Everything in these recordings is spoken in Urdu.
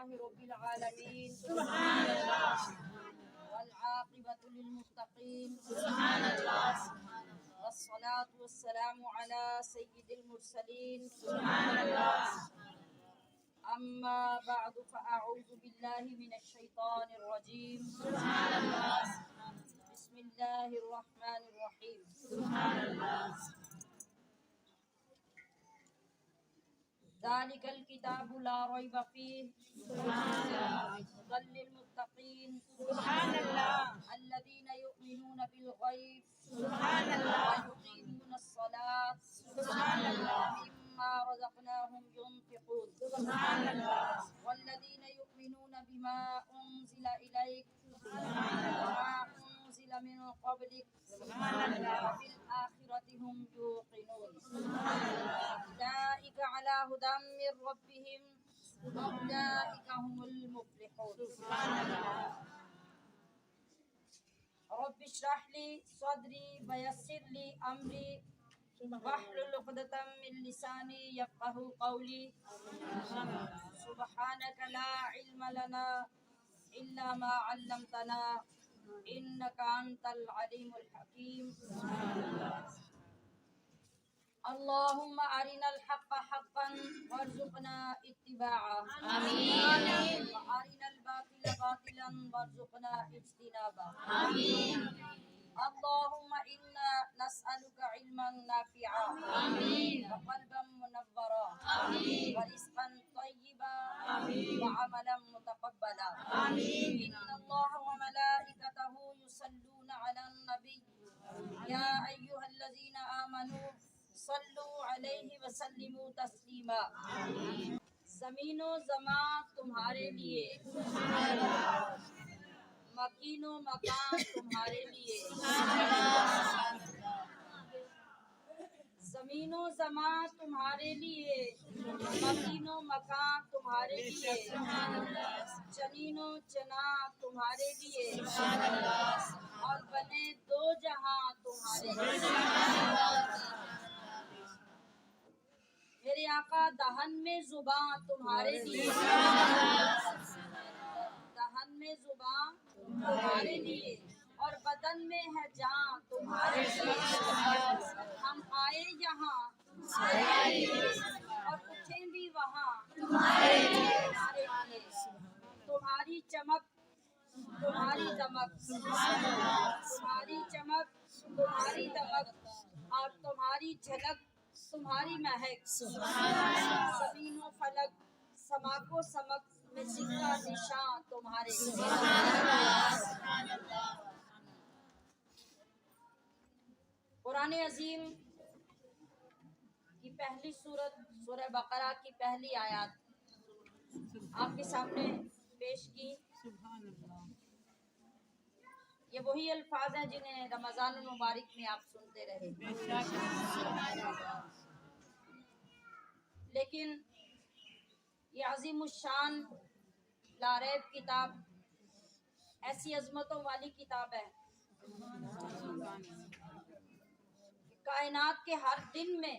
لله رب العالمين سبحان الله والعاقبة للمتقين سبحان الله والصلاة والسلام على سيد المرسلين سبحان الله أما بعد فأعوذ بالله من الشيطان الرجيم سبحان الله بسم الله الرحمن الرحيم سبحان الله ذلك الكتاب لا ريب فيه سبحان الله هدى للمتقين سبحان الله الذين يؤمنون بالغيب سبحان الله ويقيمون الصلاة سبحان الله مما رزقناهم ينفقون سبحان الله والذين يؤمنون بما أنزل إليك سبحان الله وما أنزل من قبلك سبحان الله وبالآخرة هم يوقنون سبحان الله أولئك على هدى من ربهم وأولئك هم المفلحون سبحان الله رب اشرح لي صدري ويسر لي أمري واحلل عقدة من لساني يفقهوا قولي سبحانك لا علم لنا إلا ما علمتنا إنك أنت العليم الحكيم اللهم أرنا الحق حقا وارزقنا اتباعه آمين. وأرنا الباطل باطلا وارزقنا اجتنابه آمين. اللهم إنا نسألك علما نافعا آمين. وقلبا منورا آمين. ورزقا طيبا آمين. وعملا متقبلا آمين. إن الله وملائكته يصلون على النبي يا أيها الذين آمنوا صلوا علیہ وسلموا تسلیما زمین و زمان تمہارے لیے مکین و مکان تمہارے لیے زمین و زمان تمہارے لیے مکین و مکان تمہارے لیے جنین و جناں تمہارے لیے اور بنے دو جہاں تمہارے لیے میرے آقا دہن میں زباں تمہارے لیے دہن میں زباں تمہارے لیے اور بدن میں ہے جان تمہارے لیے ہم آئے یہاں اور اٹھیں بھی وہاں تمہارے لیے تمہاری چمک تمہاری دمک تمہاری چمک تمہاری دمک اور تمہاری جھلک تمہاری مہک زمین و فلک سماک و سمک میں سکہ نشان تمہارے قرآن عظیم کی پہلی سورت سورہ بقرہ کی پہلی آیات آپ کے سامنے پیش کی۔ یہ وہی الفاظ ہیں جنہیں رمضان المبارک میں آپ سنتے رہے، لیکن یہ عظیم الشان لاریب کتاب ایسی عظمتوں والی کتاب ہے کائنات کے ہر دن میں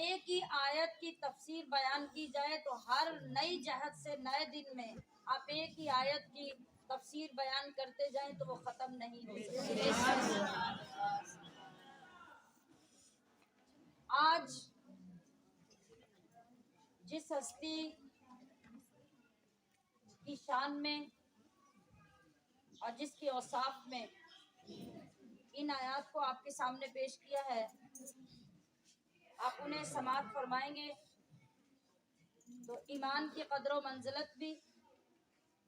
ایک ہی آیت کی تفسیر بیان کی جائے تو ہر نئی جہت سے نئے دن میں آپ ایک ہی آیت کی تفسیر بیان کرتے جائیں تو وہ ختم نہیں ہو سکتی۔ آج جس ہستی کی شان میں اور جس کی اوصاف میں ان آیات کو آپ کے سامنے پیش کیا ہے، آپ انہیں سماعت فرمائیں گے تو ایمان کی قدر و منزلت بھی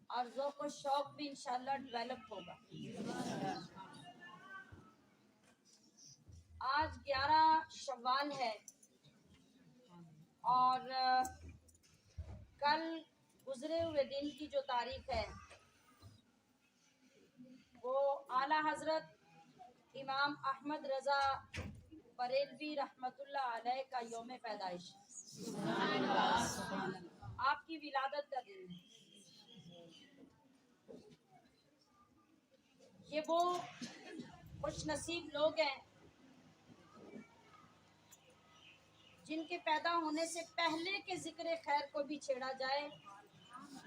اور ذوق و شوق بھی انشاءاللہ ڈیولپ ہوگا۔ آج 11 شوال ہے اور کل گزرے ہوئے دن کی جو تاریخ ہے وہ اعلیٰ حضرت امام احمد رضا بریلوی رحمت اللہ علیہ کا یوم پیدائش آپ کی ولادت کا دن ہے۔ یہ وہ خوش نصیب لوگ ہیں جن کے پیدا ہونے سے پہلے کے ذکر خیر کو بھی چھیڑا جائے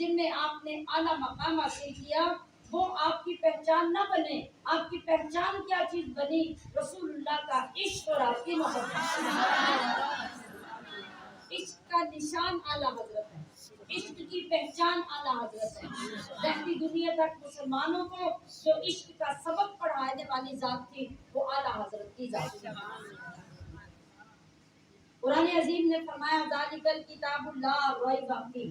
جن میں آپ نے اعلیٰ مقام حاصل کیا وہ آپ کی پہچان نہ بنے. آپ کی پہچان کیا چیز بنی؟ رسول اللہ کا عشق اور آپ کی محبت. عشق کا نشان اعلیٰ حضرت ہے. عشق کی پہچان اعلیٰ حضرت ہے. رہتی دنیا تک مسلمانوں کو جو عشق کا سبق پڑھانے والی ذات تھی وہ اعلیٰ حضرت کی ذات تھی. قرآن عظیم نے فرمایا ذالک الکتاب لا ریب فیہ،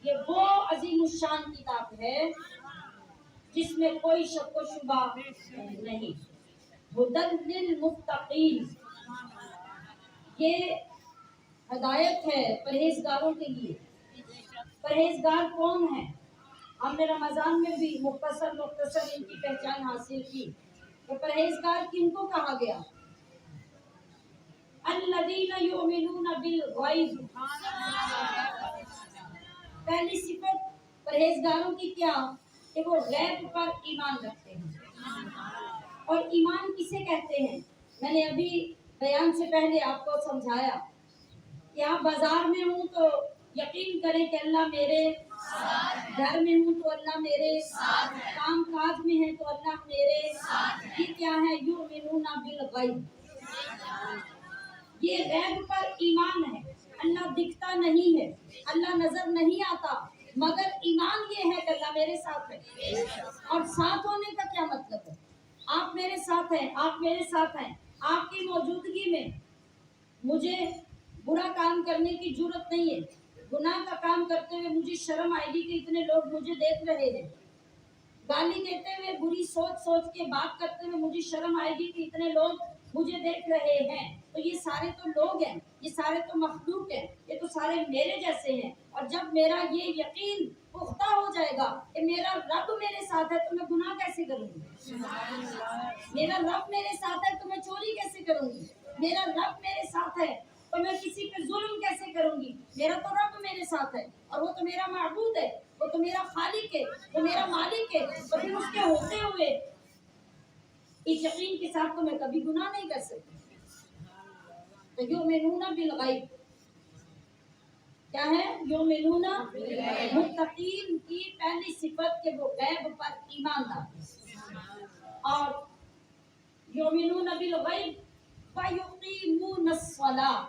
یہ وہ عظیم الشان کتاب ہے جس میں کوئی شک و شبہ نہیں. ہدی للمتقین، یہ ہدایت ہے پرہیزگاروں کے لیے. پرہیزگار کون ہیں؟ ہم نے رمضان میں بھی مختصر ان کی پہچان حاصل کی. تو پرہیزگار کن کو کہا گیا؟ الذین یؤمنون بالغیب. پہلی صفت پرہیزگاروں کی کیا؟ کہ وہ غیب پر ایمان رکھتے ہیں. اور ایمان کسے کہتے ہیں؟ میں نے ابھی بیان سے پہلے آپ کو سمجھایا کہ آپ بازار میں ہوں تو یقین کریں کہ اللہ میرے ساتھ، گھر میں ہوں تو اللہ میرے ساتھ، کام کاج میں ہے تو اللہ میرے ساتھ. یہ کیا ہے؟ یؤمنون بالغیب. یہ غیب پر ایمان ہے. اللہ دکھتا نہیں ہے، اللہ نظر نہیں آتا، مگر ایمان یہ ہے کہ اللہ میرے ساتھ ہے. اور ساتھ ہونے کا کیا مطلب ہے؟ آپ میرے ساتھ ہیں، آپ میرے ساتھ ہیں. آپ کی موجودگی میں مجھے برا کام کرنے کی جرت نہیں ہے. گناہ کا کام کرتے ہوئے مجھے شرم آئے گی کہ اتنے لوگ مجھے دیکھ رہے ہیں. گالی دیتے ہوئے، بری سوچ کے بات کرتے ہوئے مجھے شرم آئے گی کہ اتنے لوگ مجھے دیکھ رہے ہیں. تو یہ سارے تو لوگ ہیں، یہ سارے تو مخلوق ہیں، یہ تو سارے میرے جیسے ہیں. اور جب میرا یہ یقین پختہ ہو جائے گا کہ میرا رب میرے ساتھ ہے تو میں گناہ کیسے کروں گی؟ میرا رب میرے ساتھ ہے تو میں چوری کیسے کروں گی؟ میرا رب میرے ساتھ ہے تو میں کسی پہ ظلم کیسے کروں گی؟ میرا تو رب میرے ساتھ ہے اور وہ تو میرا معبود ہے، وہ تو میرا خالق ہے، وہ میرا مالک ہے. تو پھر اس کے ہوتے ہوئے اس یقین کے ساتھ تو میں کبھی گناہ نہیں کر سکتی. تو یؤمنون بالغیب کیا ہے؟ یؤمنون متقین کی پہلی صفت کہ وہ غیب پر ایمان لاتے. اور یؤمنون بالغیب ویقیمون الصلاۃ،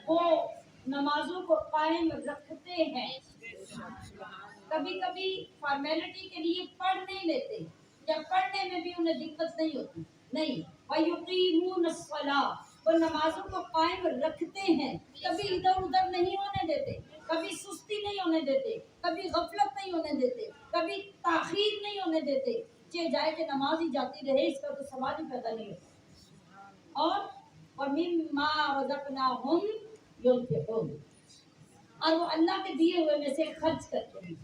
وہ نمازوں کو قائم رکھتے ہیں. کبھی کبھی فارمیلٹی کے لیے پڑھ نہیں لیتے، یا پڑھنے میں بھی انہیں دقت نہیں ہوتی. نہیں، وَيُقِيمُونَ الصَّلَاةَ، وہ نمازوں کو قائم رکھتے ہیں. کبھی ادھر ادھر نہیں ہونے دیتے، کبھی سستی نہیں ہونے دیتے، کبھی غفلت نہیں ہونے دیتے، کبھی تاخیر نہیں ہونے دیتے. جائے کہ نماز ہی جاتی رہے، اس کا تو سوال ہی پیدا نہیں ہوتا. اور وَمِمَّا رَزَقْنَاهُمْ يُنْفِقُونَ، اور وہ اللہ کے دیے ہوئے میں سے خرچ کرتے ہیں.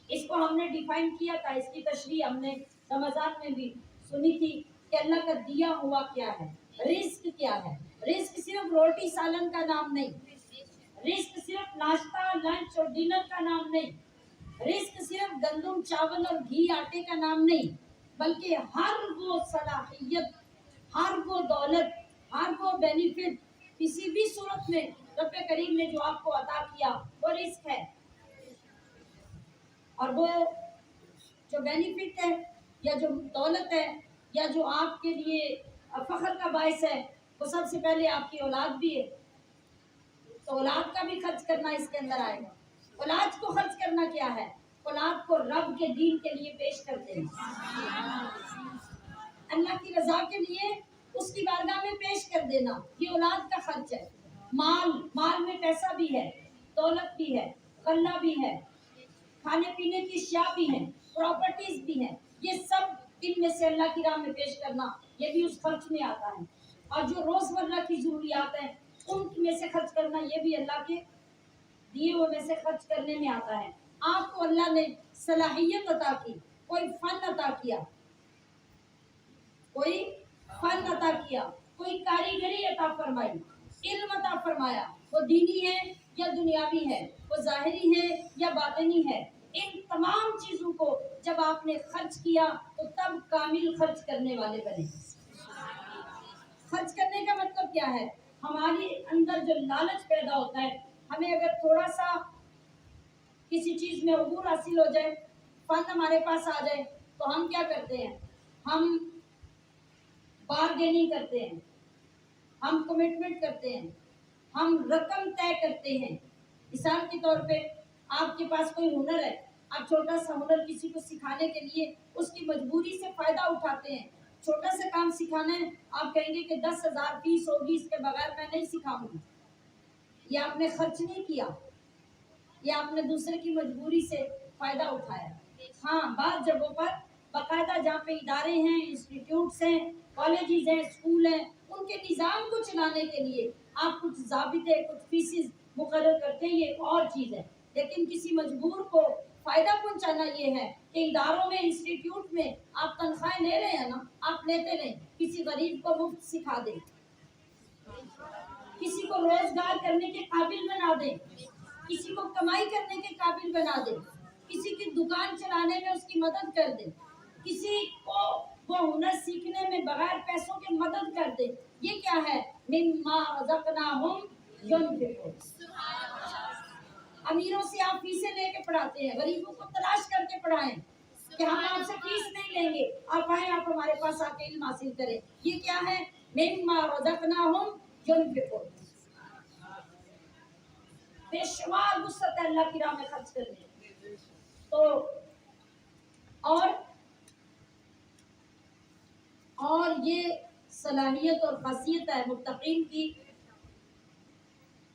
اس کو ہم نے ڈیفائن کیا تھا، اس کی تشریح ہم نے رمضان میں بھی سنی تھی کہ اللہ کا دیا ہوا کیا ہے، رزق کیا ہے. رزق صرف روٹی سالن کا نام نہیں، رزق صرف ناشتہ لنچ اور ڈنر کا نام نہیں، رزق صرف گندم چاول اور گھی آٹے کا نام نہیں، بلکہ ہر وہ صلاحیت، ہر وہ دولت، ہر وہ بینیفٹ کسی بھی صورت میں رب کریم نے جو آپ کو عطا کیا وہ رزق ہے. اور وہ جو بینیفٹ ہے یا جو دولت ہے یا جو آپ کے لیے فخر کا باعث ہے، وہ سب سے پہلے آپ کی اولاد بھی ہے. تو اولاد کا بھی خرچ کرنا اس کے اندر آئے گا. اولاد کو خرچ کرنا کیا ہے؟ اولاد کو رب کے دین کے لیے پیش کر دینا، اللہ کی رضا کے لیے اس کی بارگاہ میں پیش کر دینا، یہ اولاد کا خرچ ہے. مال میں پیسہ بھی ہے، دولت بھی ہے، غلہ بھی ہے، کھانے پینے کی اشیاء بھی ہیں، پراپرٹیز بھی ہیں. یہ سب ان میں سے اللہ کی راہ میں پیش کرنا، یہ بھی اس خرچ میں آتا ہے. اور جو روزمرہ کی ضروریات ہیں ان میں سے خرچ کرنا، یہ بھی اللہ کے دیے ہوئے میں سے خرچ کرنے میں آتا ہے. آپ کو اللہ نے صلاحیت عطا کی، کوئی فن عطا کیا، کوئی فن عطا کیا، کوئی کاریگری عطا فرمائی، علم عطا فرمایا، وہ دینی ہے یا دنیاوی ہے، وہ ظاہری ہے یا باطنی ہے. ان تمام چیزوں کو جب آپ نے خرچ کیا تو تب کامل خرچ کرنے والے بنے. خرچ کرنے کا مطلب کیا ہے؟ ہمارے اندر جو لالچ پیدا ہوتا ہے، ہمیں اگر تھوڑا سا کسی چیز میں عبور حاصل ہو جائے، فن ہمارے پاس آ جائے، تو ہم کیا کرتے ہیں؟ ہم بارگیننگ کرتے ہیں، ہم کمٹمنٹ کرتے ہیں، ہم رقم طے کرتے ہیں۔ مثال کے طور پہ آپ کے پاس کوئی ہنر ہے، آپ چھوٹا سا ہنر کسی کو سکھانے کے لیے اس کی مجبوری سے فائدہ اٹھاتے ہیں۔ چھوٹا سا کام سکھانا ہے، آپ کہیں گے کہ 10,000 فیس ہوگی، اس کے بغیر میں نہیں سکھاؤں گا۔ یہ آپ نے خرچ نہیں کیا، یہ آپ نے دوسرے کی مجبوری سے فائدہ اٹھایا۔ ہاں، بعض جگہوں پر باقاعدہ جہاں پہ ادارے ہیں، انسٹیٹیوٹس ہیں، کالجز ہیں، اسکول ہیں، ان کے نظام کو چلانے کے لیے آپ کچھ ضابطے، کچھ فیسز مقرر کرتے ہیں، یہ ایک اور چیز ہے۔ لیکن کسی مجبور کو فائدہ پہنچانا یہ ہے کہ اداروں میں، انسٹیٹیوٹ میں آپ تنخواہیں لے رہے ہیں نا، آپ لیتے نہیں، کسی غریب کو مفت سکھا دیں، کسی کو روزگار کرنے کے قابل بنا دیں، کسی کو کمائی کرنے کے قابل بنا دیں، کسی کی دکان چلانے میں اس کی مدد کر دیں، کسی کو وہ ہنر سیکھنے میں بغیر پیسوں کے مدد کر دیں۔ یہ کیا ہے؟ مما رزقناہم ينفقون۔ امیروں سے آپ فیسیں لے کے پڑھاتے ہیں، غریبوں کو تلاش کر کے پڑھائیں کہ ہم آپ سے فیس نہیں لیں گے، آپ آئیں، آپ ہمارے پاس آ کے علم حاصل کریں۔ یہ کیا ہے؟ مما رزقناہم ينفقون۔ بے شمار وسعت ہے اللہ کی راہ میں خرچ کرنے۔ تو اور یہ صلاحیت اور خاصیت ہے متقین کی۔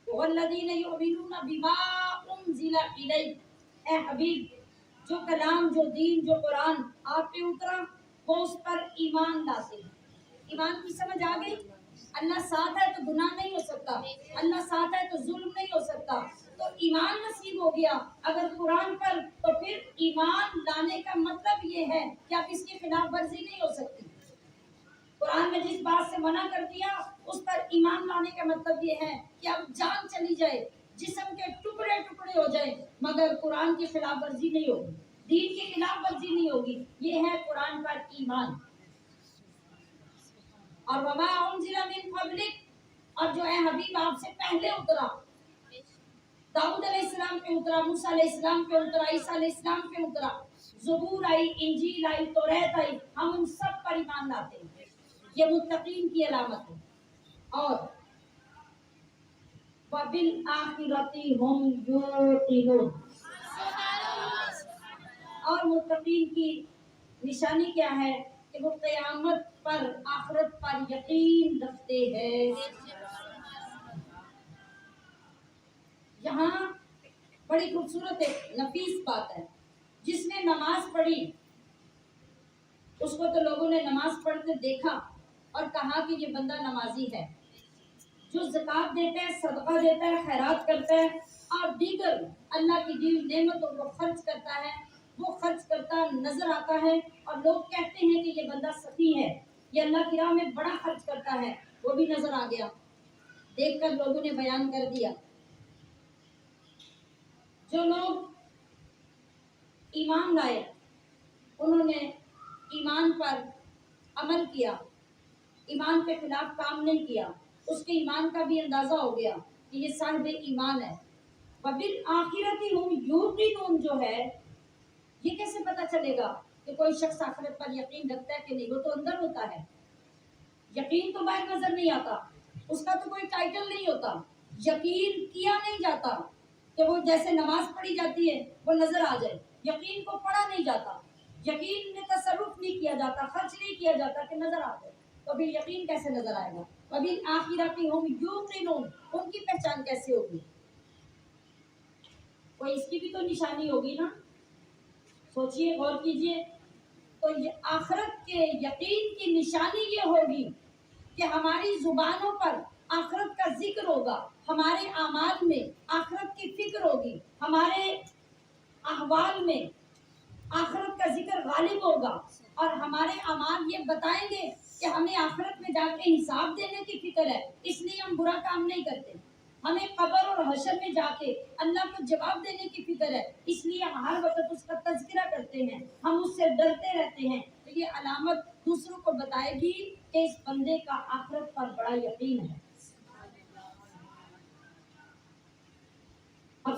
والذین یؤمنون بما انزل الیک، اے حبیب، جو کلام، جو دین، جو قرآن آپ پہ اترا، وہ اس پر ایمان لاتے ہیں۔ ایمان کی سمجھ آ گئی؟ اللہ ساتھ ہے تو گناہ نہیں ہو سکتا، اللہ ساتھ ہے تو ظلم نہیں ہو سکتا۔ تو ایمان نصیب ہو گیا اگر قرآن پر، تو پھر ایمان لانے کا مطلب یہ ہے کہ اب اس کی خلاف ورزی نہیں ہو سکتی۔ قرآن میں جس بات سے منع کر دیا، اس پر ایمان لانے کا مطلب یہ ہے کہ اب جان چلی جائے، جسم کے ٹکڑے ٹکڑے ہو جائیں، مگر قرآن کی خلاف ورزی نہیں ہوگی، دین کی خلاف ورزی نہیں ہوگی۔ یہ ہے قرآن پر ایمان۔ اور وما انزل من قبلک، اور جو ہے حبیب آپ سے پہلے اترا، داؤد علیہ السلام پہ اترا، موسیٰ علیہ السلام پہ اترا، عیسیٰ علیہ السلام پہ اترا، زبور آئی، انجیل آئی، توریت آئی، ہم ان سب پر ایمان لاتے ہیں۔ یہ متقین کی علامت ہے۔ اور وَبِالْآخِرَةِ هُمْ يُوقِنُونَ، اور متقین کی نشانی کیا ہے؟ کہ وہ قیامت پر، آخرت پر یقین رکھتے ہیں۔ یہاں بڑی خوبصورت ایک نفیس بات ہے، جس نے نماز پڑھی اس کو تو لوگوں نے نماز پڑھتے دیکھا اور کہا کہ یہ بندہ نمازی ہے، جو زکوٰۃ دیتا ہے، صدقہ دیتا ہے، خیرات کرتا ہے، اور دیگر اللہ کی دی ہوئی نعمتوں کو خرچ کرتا ہے، وہ خرچ کرتا نظر آتا ہے، اور لوگ کہتے ہیں کہ یہ بندہ سخی ہے، یہ اللہ کی راہ میں بڑا خرچ کرتا ہے، وہ بھی نظر آ گیا، دیکھ کر لوگوں نے بیان کر دیا۔ جو لوگ ایمان لائے، انہوں نے ایمان پر عمل کیا، ایمان کے خلاف کام نہیں کیا، اس کے ایمان کا بھی اندازہ ہو گیا کہ یہ صاحب ایمان ہے۔ وَبِالْآخِرَةِ هُمْ يُوقِنُونَ جو ہے، یہ کیسے پتا چلے گا کہ کوئی شخص آخرت پر یقین رکھتا ہے کہ نہیں؟ وہ تو اندر ہوتا ہے، یقین تو باہر نظر نہیں آتا، اس کا تو کوئی ٹائٹل نہیں ہوتا، یقین کیا نہیں جاتا کہ وہ جیسے نماز پڑھی جاتی ہے وہ نظر آ جائے، یقین کو پڑھا نہیں جاتا، یقین میں تصرف نہیں کیا جاتا، خرچ نہیں کیا جاتا کہ نظر آ جائے، تو ابھی یقین کیسے نظر آئے گا؟ وَبِالْآخِرَةِ هُمْ يُوقِنُونَ، ان کی پہچان کیسے ہوگی؟ کوئی اس کی بھی تو نشانی ہوگی نا، سوچئے، غور کیجئے۔ تو یہ آخرت کے یقین کی نشانی یہ ہوگی کہ ہماری زبانوں پر آخرت کا ذکر ہوگا، ہمارے اعمال میں آخرت کی فکر ہوگی، ہمارے احوال میں آخرت کا ذکر غالب ہوگا، اور ہمارے اعمال یہ بتائیں گے کہ ہمیں آخرت میں جا کے حساب دینے کی فکر ہے، اس لیے ہم برا کام نہیں کرتے، ہمیں قبر اور حشر میں جا کے اللہ کو جواب دینے کی فکر ہے، اس لیے ہم ہر وقت اس کا تذکرہ کرتے ہیں، ہم اس سے ڈرتے رہتے ہیں۔ تو یہ علامت دوسروں کو بتائے گی کہ اس بندے کا آخرت پر بڑا یقین ہے۔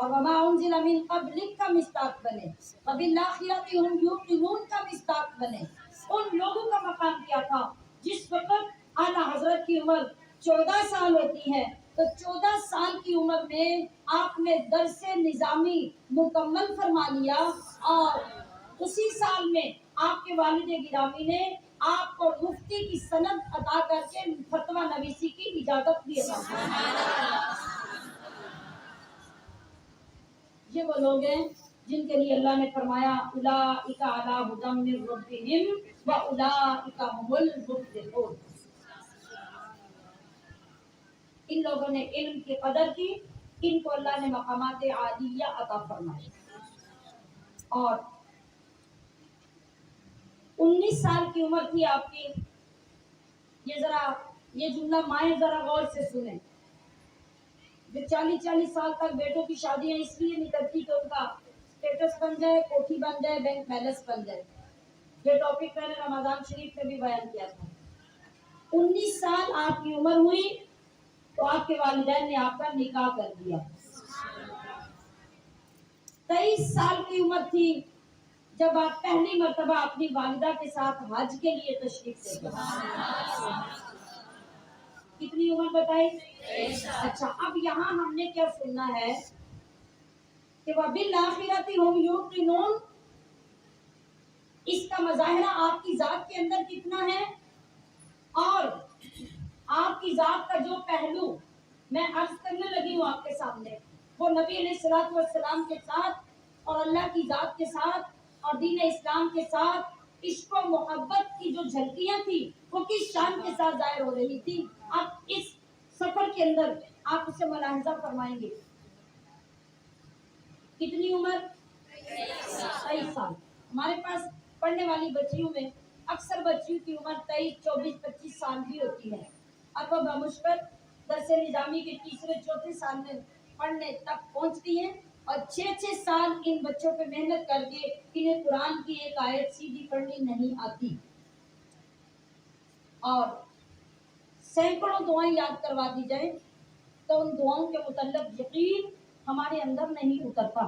اور وما انزل من قبلک کا مصداق بنے، وبالآخرۃ هم یوقنون کا مصداق بنے۔ ان لوگوں کا مقام کیا تھا جس وقت اعلیٰ حضرت کی عمر 14 سال ہوتی ہے، تو 14 سال کی عمر میں آپ نے درس نظامی مکمل فرما لیا، اور اسی سال میں آپ کے والد گرامی نے آپ کو مفتی کی سند عطا کر کے فتویٰ نویسی کی اجازت بھی عطا کی۔ یہ وہ لوگ ہیں جن کے لیے اللہ نے فرمایا اولئک علی ھدی من ربہم واولئک ھم المفلحون۔ ان لوگوں نے علم کی قدر کی، ان کو اللہ نے مقامات عالیہ عطا فرمائے۔ اور 19 سال کی عمر تھی آپ کی۔ یہ جملہ مائیں ذرا غور سے سنیں۔ جو 40 سال تک بیٹوں کی شادیاں اس لیے نہیں کرتی کہ ان کا اسٹیٹس بن جائے، کوٹھی بن جائے، بینک بیلنس بن جائے۔ یہ ٹاپک میں نے رمضان شریف میں بھی بیان کیا تھا۔ 19 سال آپ کی عمر ہوئی تو آپ کے والدین نے آپ کا نکاح کر دیا۔ 23 سال کی عمر تھی جب آپ پہلی مرتبہ اپنی والدہ کے ساتھ حج کے لیے تشریف لے گئے۔ کتنی عمر بتائی؟ اچھا، اب یہاں ہم نے کیا سننا ہے کہ وَبِالْآخِرَةِ هُمْ يُوقِنُونَ، اس کا مظاہرہ آپ کی ذات کے اندر کتنا ہے، اور آپ کی ذات کا جو پہلو میں عرض کرنے لگی ہوں آپ کے سامنے، وہ نبی علیہ الصلوۃ والسلام کے ساتھ اور اللہ کی ذات کے ساتھ اور دین اسلام کے ساتھ عشق و محبت کی جو جھلکیاں تھی وہ کس شان کے ساتھ ظاہر ہو رہی تھی، اب اس سفر کے اندر آپ اسے ملاحظہ فرمائیں گے۔ کتنی عمر؟ 23 سال۔ ہمارے پاس پڑھنے والی بچیوں میں اکثر بچیوں کی عمر 23، 24، 25 سال بھی ہوتی ہے، اور وہ بمشکل درس نظامی کے تیسرے چوتھے سال میں پڑھنے تک پہنچتی ہیں، اور 6 سال ان بچوں پہ محنت کر کے انہیں قرآن کی ایک آیت سیدھی پڑھنی نہیں آتی، اور سینکڑوں دعائیں یاد کروا دی جائیں تو ان دعاؤں کے متعلق یقین ہمارے اندر نہیں اترتا۔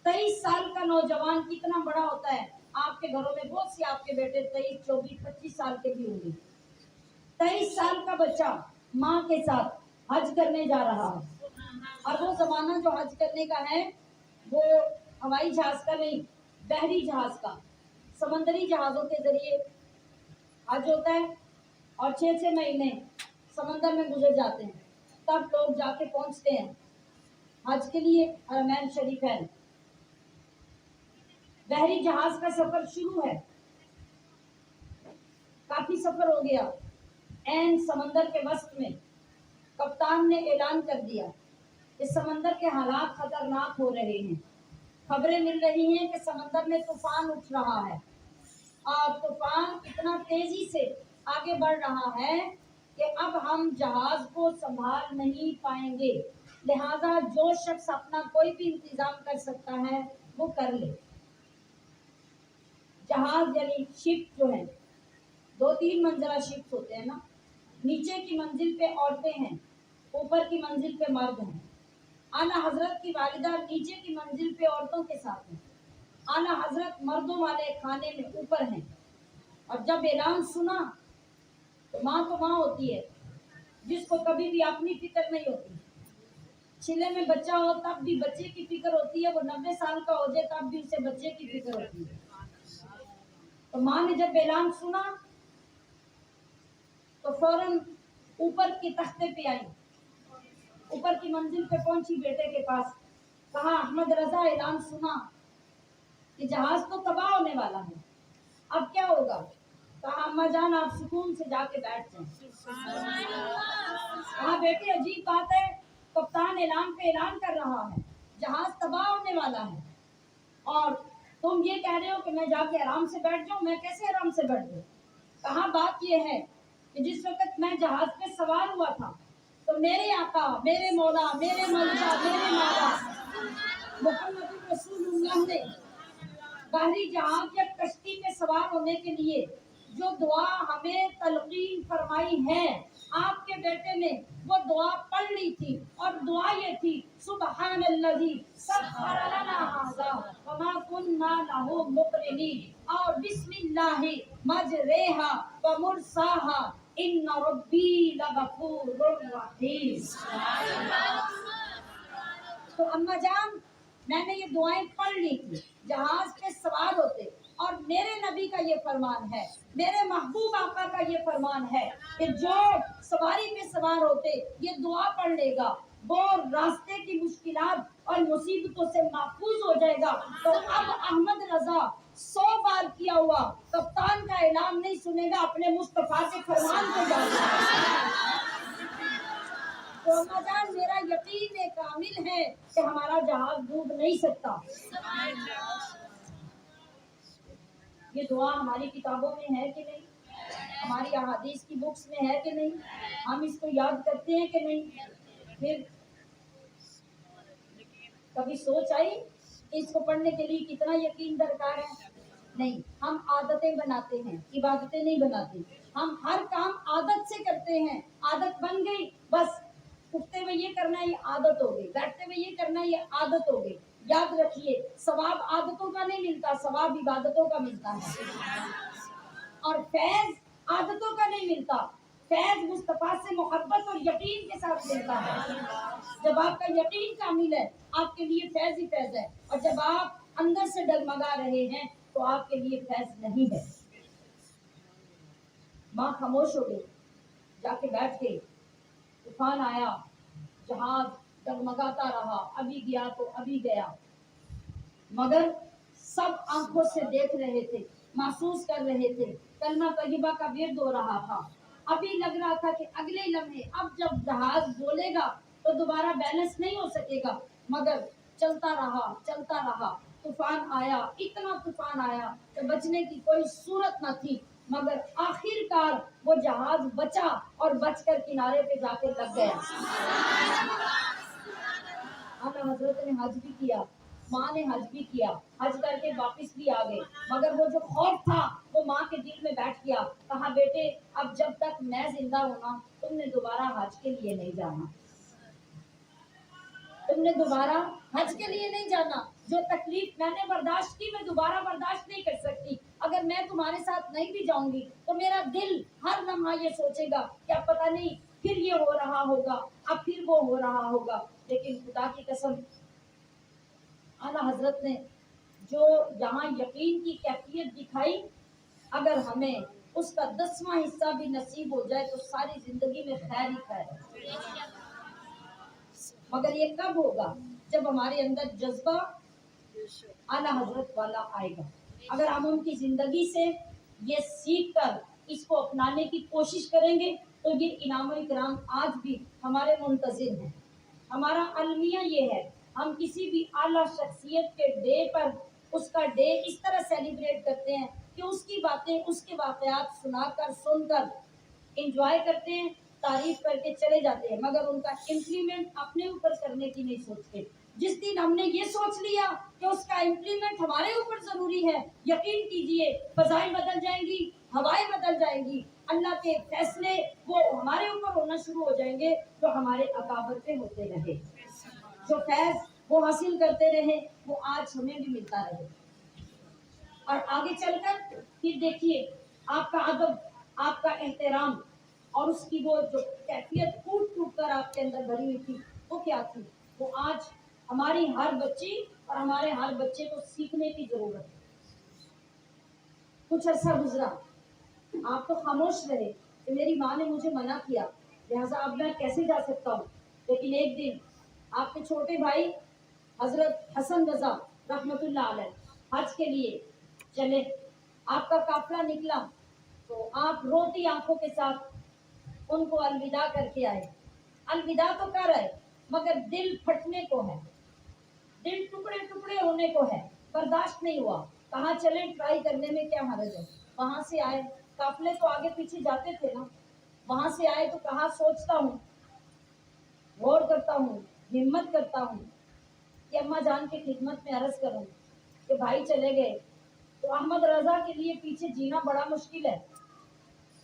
23 سال کا نوجوان کتنا بڑا ہوتا ہے؟ آپ کے گھروں میں بہت سے آپ کے بیٹے 23، 24، 25 سال کے بھی ہوں گے۔ 23 سال کا بچہ ماں کے ساتھ حج کرنے جا رہا ہے، اور وہ زمانہ جو حج کرنے کا ہے وہ ہوائی جہاز کا نہیں، بحری جہاز کا، سمندری جہازوں کے ذریعے حج ہوتا ہے، اور 6 مہینے سمندر میں گزر جاتے ہیں، تب لوگ جا کے پہنچتے ہیں حج کے لیے حرمین شریفین۔ بحری جہاز کا سفر شروع ہے، کافی سفر ہو گیا، این سمندر کے وسط میں کپتان نے اعلان کر دیا کہ سمندر کے حالات خطرناک ہو رہے ہیں، خبریں مل رہی ہیں کہ سمندر میں طوفان اٹھ رہا ہے، اور طوفان اتنا تیزی سے آگے بڑھ رہا ہے کہ اب ہم جہاز کو سنبھال نہیں پائیں گے، لہذا جو شخص اپنا کوئی بھی انتظام کر سکتا ہے وہ کر لے۔ جہاز یعنی شپ جو ہے، 2-3 منزلہ شپس ہوتے ہیں نا، نیچے کی منزل پہ عورتیں ہیں، اوپر کی منزل پہ مرد ہیں۔ اعلیٰ حضرت کی والدہ نیچے کی منزل پہ عورتوں کے ساتھ ہیں، اعلیٰ حضرت مردوں والے کھانے میں اوپر ہیں، اور جب اعلان سنا تو ماں ہوتی ہے جس کو کبھی بھی اپنی فکر نہیں ہوتی، چلے میں بچہ ہو تب بھی بچے کی فکر ہوتی ہے، وہ 90 سال کا ہو جائے تب بھی اسے بچے کی فکر ہوتی ہے۔ تو ماں نے جب اعلان سنا تو فوراً اوپر کے تختے پہ آئی، اوپر کی منزل پہ پہنچی بیٹے کے پاس، کہا احمد رضا اعلان سنا کہ جہاز تو تباہ ہونے والا ہے، اب کیا ہوگا؟ کہا اماں جان آپ سکون سے جا کے بیٹھ جائیں۔ کہا بیٹے عجیب بات ہے، کپتان اعلان پہ اعلان کر رہا ہے جہاز تباہ ہونے والا ہے، اور تم یہ کہہ رہے ہو کہ میں جا کے آرام سے بیٹھ جاؤں، میں کیسے آرام سے بیٹھ جاؤں؟ کہا بات یہ ہے کہ جس وقت میں جہاز پہ سوار ہوا تھا تو میرے آقا، میرے مولا، میرے مولا، میرے مولا محمد رسول اللہ نے بحری جہاز یا کشتی پہ سوار ہونے کے لیے جو دعا ہمیں تلقین فرمائی ہے آپ کے بیٹے نے وہ دعا پڑھ لی تھی اور دعا یہ تھی سبحان الذی سخر لنا ھذا وما كنا له مقرنین اور بسم اللہ مجریہا ومرساہا ان ربی لغفور رحیم. تو اماں جان میں نے یہ دعائیں پڑھ لی تھی جہاز پہ سوار ہوتے اور میرے نبی کا یہ فرمان ہے میرے محبوب آقا کا یہ فرمان ہے کہ جو سواری پہ سوار ہوتے یہ دعا پڑھ لے گا وہ راستے کی مشکلات اور مصیبتوں سے محفوظ ہو جائے گا. تو اب احمد رضا 100 بار کیا ہوا کپتان کا اعلان نہیں سنے گا اپنے مصطفیٰ کے فرمان کو جانا. تو اماں جان میرا یقین کامل ہے کہ ہمارا جہاز ڈوب نہیں سکتا. یہ دعا ہماری کتابوں میں ہے کہ نہیں ہماری احادیث کی بکس میں ہے کہ نہیں ہم اس کو یاد کرتے ہیں کہ نہیں. پھر کبھی سوچ آئی کہ اس کو پڑھنے کے لیے کتنا یقین درکار ہے. نہیں ہم عادتیں بناتے ہیں عبادتیں نہیں بناتے. ہم ہر کام عادت سے کرتے ہیں عادت بن گئی بس اٹھتے ہوئے یہ کرنا ہے یہ عادت ہو گئی بیٹھتے ہوئے یہ کرنا ہے یہ عادت ہو گئی. یاد رکھیے ثواب عادتوں کا نہیں ملتا ثواب عبادتوں کا ملتا ہے اور فیض عادتوں کا نہیں ملتا فیض مصطفیٰ سے محبت اور یقین کے ساتھ ملتا ہے. جب آپ کا یقین کامل ہے آپ کے لیے فیض ہی فیض ہے اور جب آپ اندر سے ڈگمگا رہے ہیں تو آپ کے لیے فیض نہیں ہے. ماں خاموش ہو گئی جا کے بیٹھ گئی. طوفان آیا جہاز ڈگمگاتا رہا ابھی گیا تو ابھی گیا مگر سب آنکھوں سے دیکھ رہے تھے محسوس کر رہے تھے کلمہ طیبہ کا ورد ہو رہا تھا. ابھی لگ رہا تھا کہ اگلے لمحے اب جب جہاز بولے گا تو دوبارہ بیلنس نہیں ہو سکے گا مگر چلتا رہا. طوفان آیا اتنا طوفان آیا کہ بچنے کی کوئی صورت نہ تھی مگر آخر کار وہ جہاز بچا اور بچ کر کنارے پہ جا کے لگ گیا. آقا حضرت نے حج بھی کیا ماں نے حج بھی کیا حج کر کے واپس بھی آ گئے مگر وہ جو خوف تھا وہ ماں کے دل میں بیٹھ گیا. کہا بیٹے اب جب تک میں زندہ ہونا تم نے دوبارہ حج کے لیے نہیں جانا تم نے دوبارہ حج کے لیے نہیں جانا. جو تکلیف میں نے برداشت کی میں دوبارہ برداشت نہیں کر سکتی. اگر میں تمہارے ساتھ نہیں بھی جاؤں گی تو میرا دل ہر لمحہ یہ سوچے گا کہ اب پتہ نہیں پھر یہ ہو رہا ہوگا اب پھر وہ ہو رہا ہوگا. لیکن خدا کی قسم اعلیٰ حضرت نے جو یہاں یقین کی کیفیت دکھائی اگر ہمیں اس کا 10واں حصہ بھی نصیب ہو جائے تو ساری زندگی میں خیر ہی خیر ہے. مگر یہ کب ہوگا جب ہمارے اندر جذبہ اعلیٰ حضرت والا آئے گا. اگر ہم ان کی زندگی سے یہ سیکھ کر اس کو اپنانے کی کوشش کریں گے تو یہ انعام و اکرام آج بھی ہمارے منتظر ہیں. ہمارا المیہ یہ ہے ہم کسی بھی اعلیٰ شخصیت کے ڈے پر اس کا ڈے اس طرح سیلیبریٹ کرتے ہیں کہ اس کی باتیں اس کے واقعات سنا کر سن کر انجوائے کرتے ہیں تعریف کر کے چلے جاتے ہیں مگر ان کا امپلیمنٹ اپنے اوپر کرنے کی نہیں سوچتے. جس دن ہم نے یہ سوچ لیا کہ اس کا امپلیمنٹ ہمارے اوپر ضروری ہے یقین کیجئے فضائل بدل جائیں گی ہوائیں بدل جائیں گی اللہ کے فیصلے وہ ہمارے اوپر ہونا شروع ہو جائیں گے جو ہمارے اکابر پہ ہوتے رہے جو فیض وہ حاصل کرتے رہے وہ آج ہمیں بھی ملتا رہے. اور آگے چل کر پھر دیکھیے آپ کا ادب آپ کا احترام اور اس کی وہ جو کیفیت ٹوٹ ٹوٹ کر آپ کے اندر بھری ہوئی تھی وہ کیا تھی وہ آج ہماری ہر بچی اور ہمارے ہر بچے کو سیکھنے کی ضرورت ہے. کچھ عرصہ گزرا آپ تو خاموش رہے کہ میری ماں نے مجھے منع کیا لہٰذا اب میں کیسے جا سکتا ہوں. لیکن ایک دن آپ کے چھوٹے بھائی حضرت حسن رضا رحمت اللہ علیہ حج کے لیے چلے. آپ کا قافلہ نکلا تو آپ روتی آنکھوں کے ساتھ ان کو الوداع کر کے آئے. الوداع تو کر آئے مگر دل پھٹنے کو ہے دل ٹکڑے ٹکڑے ہونے کو ہے برداشت نہیں ہوا. کہاں چلیں ٹرائی کرنے میں کیا حرج ہے. وہاں سے آئے قافلے تو آگے پیچھے جاتے تھے نا وہاں سے آئے تو کہا سوچتا ہوں غور کرتا ہوں ہمت کرتا ہوں کہ اماں جان کی خدمت میں عرض کروں کہ بھائی چلے گئے تو احمد رضا کے لیے پیچھے جینا بڑا مشکل ہے.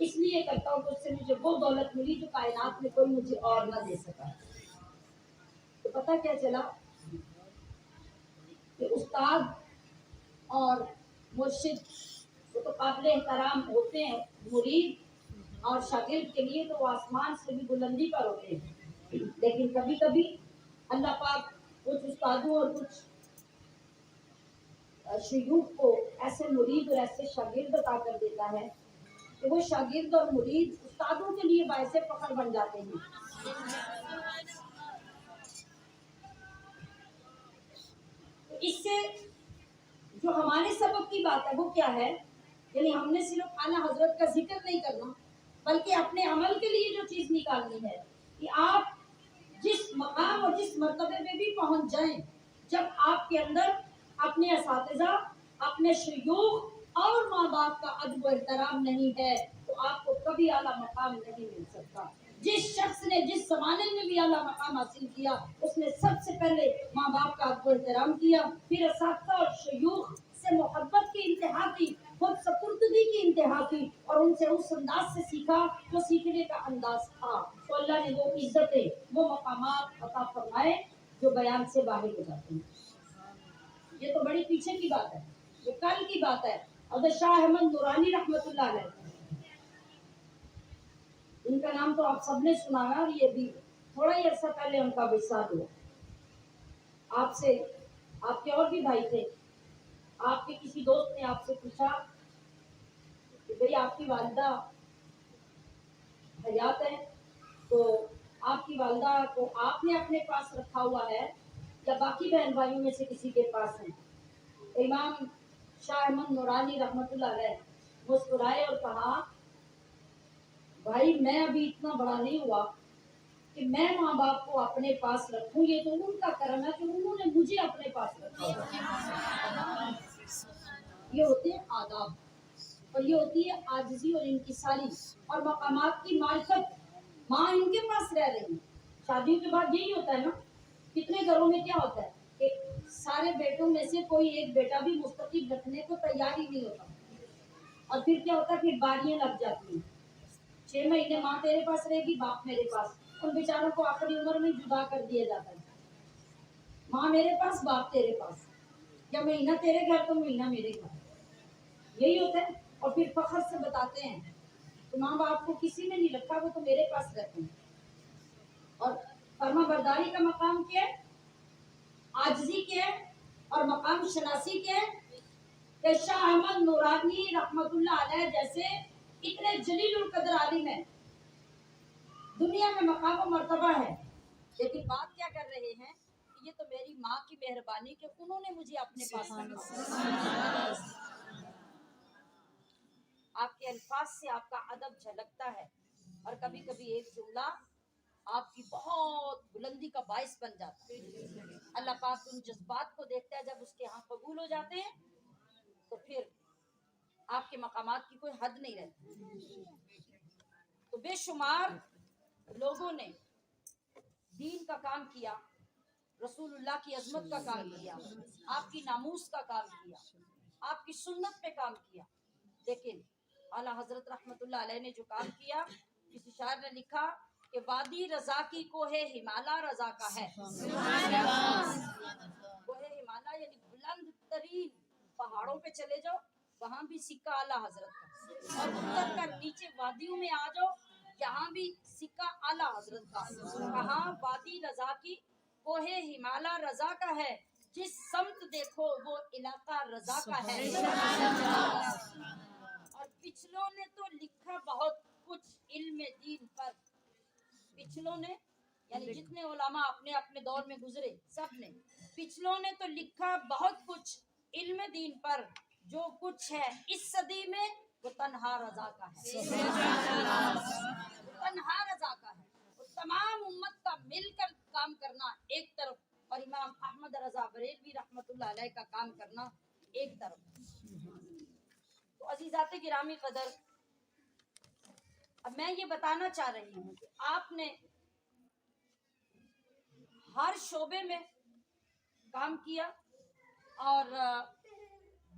اس لیے کرتا ہوں کہ اس سے مجھے وہ دولت ملی جو کائنات میں کوئی مجھے اور نہ دے سکا. تو پتہ کیا چلا کہ استاد اور مرشد وہ تو قابل احترام ہوتے ہیں، مرید اور شاگرد کے لیے تو وہ آسمان سے بھی بلندی پر ہوتے ہیں، لیکن کبھی کبھی اللہ پاک کچھ استادوں اور کچھ شیوخ کو ایسے مرید اور ایسے شاگرد عطا کر دیتا ہے کہ وہ شاگرد اور مرید استادوں کے لیے باعث فخر بن جاتے ہیں. تو اس سے جو ہمارے سبق کی بات ہے وہ کیا ہے، یعنی ہم نے صرف اعلیٰ حضرت کا ذکر نہیں کرنا بلکہ اپنے عمل کے لیے جو چیز نکالنی ہے کہ آپ جس مقام اور جس مرتبے میں بھی پہنچ جائیں، جب آپ کے اندر اپنے اساتذہ، اپنے شیوخ اور ماں باپ کا ادب و احترام نہیں ہے تو آپ کو کبھی اعلیٰ مقام نہیں مل سکتا. جس شخص نے جس زمانے میں بھی اعلیٰ مقام حاصل کیا اس نے سب سے پہلے ماں باپ کا ادب و احترام کیا، پھر اساتذہ اور شیوخ سے محبت کی انتہا کی، خود سپردگی کی انتہا کی اور ان سے اس انداز سے سیکھا جو سیکھنے کا انداز تھا. تو اللہ نے وہ عزتیں، وہ مقامات عطا فرمائے جو بیان سے باہر ہو جاتے ہیں. یہ تو بڑی پیچھے کی بات ہے، یہ کل کی بات ہے. حضرت شاہ احمد نورانی رحمۃ اللہ علیہ، ان کا نام تو آپ سب نے سنا ہے، اور یہ بھی تھوڑا ہی عرصہ پہلے ان کا وصال ہوا. آپ سے، آپ کے اور بھی بھائی تھے، آپ کے کسی دوست نے آپ سے پوچھا کہ بھئی آپ کی والدہ حیات ہے تو آپ کی والدہ کو آپ نے اپنے پاس رکھا ہوا ہے یا باقی بہن بھائیوں میں سے کسی کے پاس ہے؟ امام شاہ احمد نورانی رحمۃ اللہ علیہ مسکرائے اور کہا بھائی میں ابھی اتنا بڑا نہیں ہوا کہ میں ماں باپ کو اپنے پاس رکھوں، یہ تو ان کا کرم ہے کہ انہوں نے مجھے اپنے پاس رکھا. یہ ہوتے ہیں آداب اور یہ ہوتی ہے عاجزی اور انکساری اور مقامات کی معرفت. ماں ان کے پاس رہ رہی، شادیوں کے بعد یہی ہوتا ہے نا. کتنے گھروں میں کیا ہوتا ہے کہ سارے بیٹوں میں سے کوئی ایک بیٹا بھی مستقل رکھنے کو تیار ہی نہیں ہوتا، اور پھر کیا ہوتا ہے، پھر باریاں لگ جاتی ہیں. 6 مہینے ماں تیرے پاس رہے گی، باپ میرے پاس. ان بیچاروں کو آخری عمر میں جدا کر دیا جاتا ہے. ماں میرے پاس، باپ تیرے پاس، یا مہینہ تیرے گھر تو مہینہ میرے گھر، یہی ہوتا ہے. اور پھر فخر سے بتاتے ہیں تو ماں باپ کو کسی نے نہیں رکھا، وہ تو میرے پاس رہتے ہیں. اور فرما برداری کا مقام کیا ہے، عاجزی کیا ہے، اور مقام شناسی کیا ہے کہ شاہ احمد نورانی رحمت اللہ علیہ جیسے اتنے جلیل القدر عالم ہے، دنیا میں مقام و مرتبہ ہے، لیکن بات کیا کر رہے ہیں کہ یہ تو میری ماں کی مہربانی کہ انہوں نے مجھے اپنے پاس رکھا. آپ کے الفاظ سے آپ کا ادب جھلکتا ہے، اور کبھی کبھی ایک جملہ آپ کی بہت بلندی کا باعث بن جاتا ہے. اللہ پاک ان جذبات کو دیکھتا ہے، جب اس کے ہاں قبول ہو جاتے ہیں تو پھر آپ کے مقامات کی کوئی حد نہیں رہتی. تو بے شمار لوگوں نے دین کا کام کیا، رسول اللہ کی عظمت کا کام کیا، آپ کی ناموس کا کام کیا، آپ کی سنت پہ کام کیا، لیکن اعلیٰ حضرت رحمت اللہ علیہ نے جو کام کیا، کسی شاعر نے لکھا کہ وادی رضا کی کوہ ہمالا رضا کا ہے. کوہ ہمالا یعنی بلند ترین پہاڑوں پہ چلے جاؤ، وہاں بھی سکہ اعلیٰ حضرت کا، اور اتر کر نیچے وادیوں میں آ جاؤ، یہاں بھی سکہ اعلیٰ حضرت کا. کہاں وادی رضا کی کوہ ہمالا رضا کا ہے، جس سمت دیکھو وہ علاقہ رضا کا ہے. اور پچھلوں نے تو لکھا بہت کچھ علم دین پر، پچھلوں نے یعنی جتنے علماء اپنے اپنے دور میں گزرے سب نے، پچھلوں نے تو لکھا بہت کچھ علم دین پر، جو کچھ ہے اس صدی میں وہ تنہا رضا کا ہے. تنہا رضا کا ہے. وہ تمام امت کا مل کر کام کرنا ایک طرف، اور امام احمد رضا بریلوی رحمت اللہ علیہ کا کام کرنا ایک طرف. تو عزیزات گرامی قدر، اب میں یہ بتانا چاہ رہی ہوں کہ آپ نے ہر شعبے میں کام کیا، اور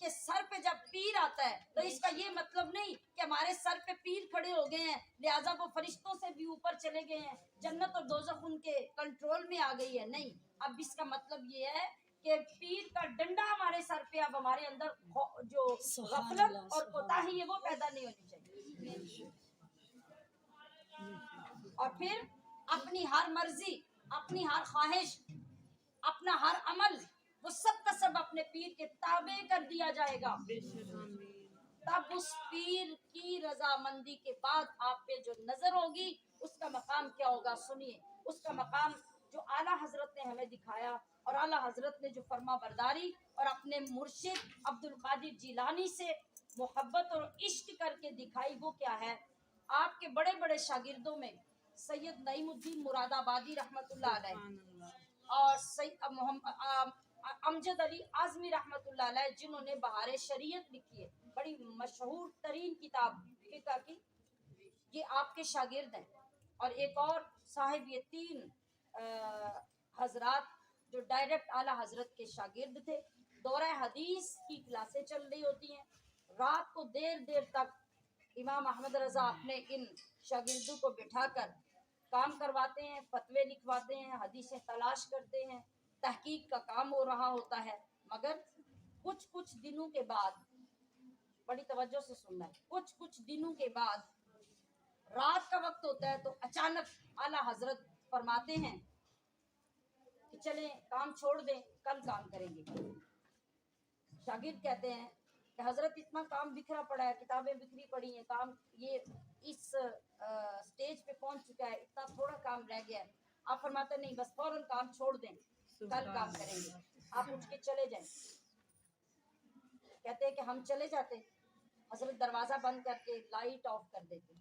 کہ سر پہ جب پیر آتا ہے تو اس کا یہ مطلب نہیں کہ ہمارے سر پہ پیر کھڑے ہو گئے ہیں لہٰذا وہ فرشتوں سے بھی اوپر چلے گئے ہیں، جنت اور دوزخ ان کے کنٹرول میں آ گئی ہے، نہیں۔ اب اس کا مطلب یہ ہے کہ پیر کا ڈنڈا ہمارے سر پہ، اب ہمارے اندر جو غفلت اور کوتاہی ہے وہ پیدا نہیں ہونی چاہیے۔ اور پھر اپنی ہر مرضی، اپنی ہر خواہش، اپنا ہر عمل، وہ سب کا سب اپنے پیر کے تابع کر دیا جائے گا۔ تب اس پیر کی رضامندی کے بعد آپ پہ جو نظر ہوگی اس کا مقام کیا ہوگا، سنیے۔ اس کا مقام جو اعلیٰ حضرت نے ہمیں دکھایا اور اعلیٰ حضرت نے جو فرما برداری اور اپنے مرشد عبد القادر جیلانی سے محبت اور عشق کر کے دکھائی، وہ کیا ہے؟ آپ کے بڑے بڑے شاگردوں میں سید نعیم الدین مراد آبادی رحمۃ اللہ علیہ اور امجد علی اعظمی رحمۃ اللہ علیہ، جنہوں نے بہار شریعت لکھی ہے، بڑی مشہور ترین کتاب فقہ کی، یہ آپ کے شاگرد ہیں۔ اور ایک اور صاحب، یہ تین حضرات جو ڈائریکٹ اعلیٰ حضرت کے شاگرد تھے۔ دورہ حدیث کی کلاسیں چل رہی ہوتی ہیں، رات کو دیر دیر تک امام احمد رضا اپنے ان شاگردوں کو بٹھا کر کام کرواتے ہیں، فتوے لکھواتے ہیں، حدیثیں تلاش کرتے ہیں، تحقیق کا کام ہو رہا ہوتا ہے۔ مگر کچھ دنوں کے بعد، بڑی توجہ سے سننا ہے، کچھ دنوں کے بعد رات کا وقت ہوتا ہے تو اچانک اعلیٰ حضرت فرماتے ہیں کہ چلیں کام چھوڑ دیں، کل کام کریں گے۔ شاگرد کہتے ہیں کہ حضرت اتنا کام بکھرا پڑا ہے، کتابیں بکھری پڑی ہیں، کام یہ اس سٹیج پہ پہنچ چکا ہے، اتنا تھوڑا کام رہ گیا ہے۔ آپ فرماتے نہیں، بس فوراً کام چھوڑ دیں، کل کام کریں گے، آپ اٹھ کے چلے جائیں۔ کہتے ہیں کہ ہم چلے جاتے، حضرت دروازہ بند کر کے لائٹ آف کر دیتے،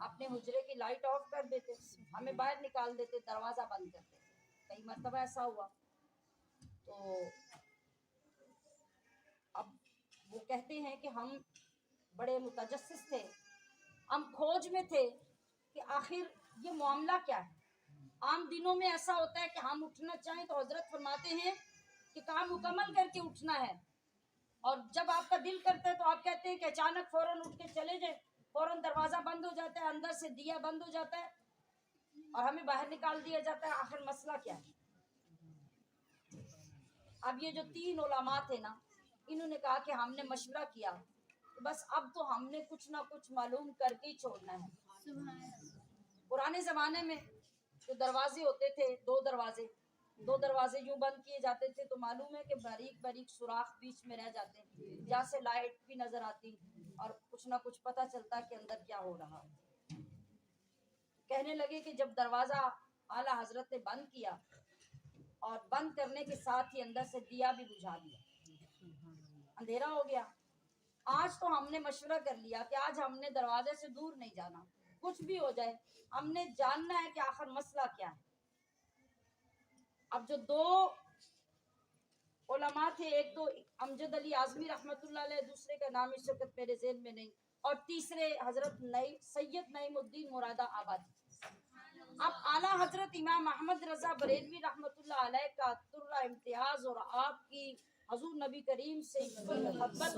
اپنے حجرے کی لائٹ آف کر دیتے، ہمیں باہر نکال دیتے، دروازہ بند کرتے۔ کئی مرتبہ ایسا ہوا تو اب وہ کہتے ہیں کہ ہم بڑے متجسس تھے، ہم کھوج میں تھے کہ آخر یہ معاملہ کیا ہے۔ عام دنوں میں ایسا ہوتا ہے کہ ہم اٹھنا چاہیں تو حضرت فرماتے ہیں کہ کام مکمل کر کے اٹھنا ہے، اور جب آپ کا دل کرتا ہے تو آپ کہتے ہیں کہ اچانک فوراً اٹھ کے چلے جائیں، فوراً دروازہ بند ہو جاتا ہے، اندر سے دیا بند ہو جاتا ہے اور ہمیں باہر نکال دیا جاتا ہے۔ آخر مسئلہ کیا ہے؟ اب یہ جو تین علماء تھے نا، انہوں نے کہا کہ ہم نے مشورہ کیا، بس اب تو ہم نے کچھ نہ کچھ معلوم کر کے ہی چھوڑنا ہے۔ پرانے زمانے میں جو دروازے ہوتے تھے، دو دروازے یوں بند کیے جاتے تھے تو معلوم ہے کہ باریک باریک سوراخ بیچ میں رہ جاتے ہیں، جہاں سے لائٹ بھی نظر آتی اور کچھ نہ کچھ پتہ چلتا کہ اندر کیا ہو رہا۔ کہنے لگے کہ جب دروازہ اعلیٰ حضرت نے بند کیا اور بند کرنے کے ساتھ ہی اندر سے دیا بھی بجھا دیا، اندھیرا ہو گیا۔ آج تو ہم نے مشورہ کر لیا کہ آج ہم نے دروازے سے دور نہیں جانا، کچھ بھی ہو جائے ہم نے جاننا ہے کہ آخر مسئلہ کیا ہے۔ اب جو دو علماء تھے، ایک تو امجد علی اعظمی رحمۃ اللہ علیہ، دوسرے کا نام اس وقت میرے ذہن میں نہیں، اور تیسرے حضرت سید نعیم الدین مراد آبادی۔ اب اعلیٰ حضرت امام احمد رضا بریلوی رحمۃ اللہ علیہ کا ترہ امتیاز اور آپ کی حضور نبی کریم سے محبت،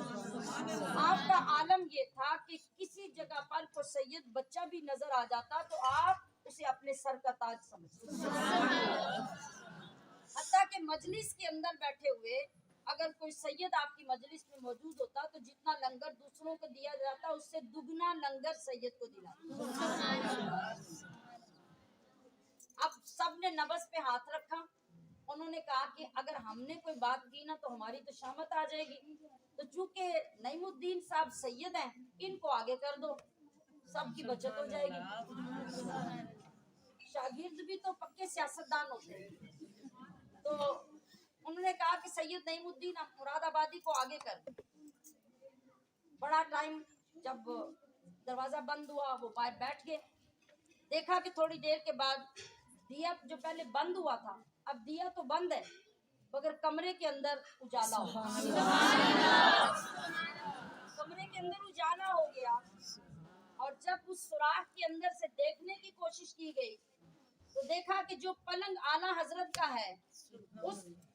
آپ کا عالم یہ تھا کہ کسی جگہ پر کوئی سید بچہ بھی نظر آ جاتا تو آپ اسے اپنے سر کا تاج سمجھتے، حتیٰ کہ مجلس کے اندر بیٹھے ہوئے اگر کوئی سید آپ کی مجلس میں موجود ہوتا تو جتنا لنگر دوسروں کو دیا جاتا اس سے دگنا لنگر سید کو دلاتا۔ اب سب نے نبض پہ ہاتھ رکھا، انہوں نے کہا کہ اگر ہم نے کوئی بات کی نا تو ہماری تو شامت آ جائے گی، تو چونکہ نعیم الدین صاحب سید ہیں، ان کو آگے کر دو، سب کی بچت ہو جائے گی۔ شاگرد بھی تو پکے سیاستدان ہوتے ہیں، تو انہوں نے کہا کہ سید نعیم الدین مراد آبادی کو آگے کر دو۔ بڑا ٹائم جب دروازہ بند ہوا وہ باہر بیٹھ گئے، دیکھا کہ تھوڑی دیر کے بعد دیا جو پہلے بند ہوا تھا اب دیا تو بند ہے مگر کمرے کے اندر اجالا ہو گیا، کمرے کے اندر اجالا ہو گیا، اور جب اس سوراخ کے اندر سے دیکھنے کی کوشش کی گئی تو دیکھا کہ جو پلنگ اعلیٰ حضرت کا ہے اس